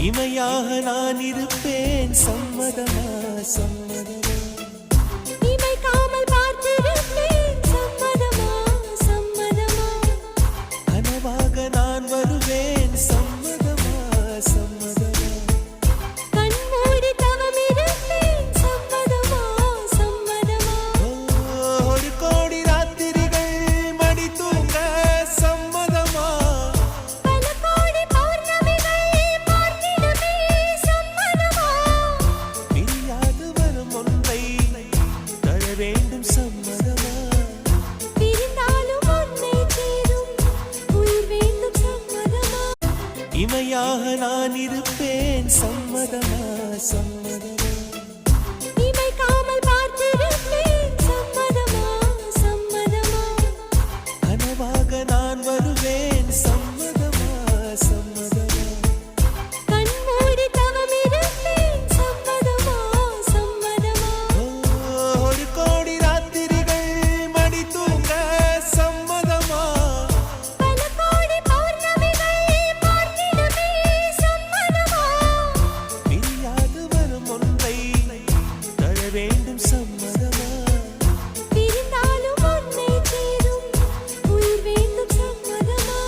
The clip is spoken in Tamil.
இமையாக நான் இருப்பேன் சம்மதமா சம்மதமா இமைக்காமல் பார்த்திருப்பேன் சம்மதமா சம்மதமா கனவாக நான் வருவேன் சம்மதமா சம்மதமா கண்மூடி தவம் இருப்பேன் சம்மதமா சம்மதமா ஒரு கோடி ராத்திரிகள் மடி தூங்க சம்மதமா பல கோடி பௌர்ணமிகள் பார்த்திடுமே சம்மதமா பிரியாது வரும் ஒன்றை தர வேண்டும் சம்மதமா பிரிந்தாலும் உன்னை சேரும் உயிர் வேண்டும் சம்மதமா இமையாக நான் இருப்பேன் சம்மதமா சம்மதமா இமைக்காமல் பார்த்திருப்பேன் சம்மதமா சம்மதமா கனவாக நான் வருவேன் சம்மதமா சம்மதமா கண்மூடி தவம் இருப்பேன் சம்மதமா சம்மதமா ஒரு கோடி ராத்திரிகள் மடி தூங்க சம்மதமா பல கோடி பௌர்ணமிகள் பார்த்திடுமே சம்மதமா பிரியாது வரும் ஒன்றை தர வேண்டும் சம்மதமா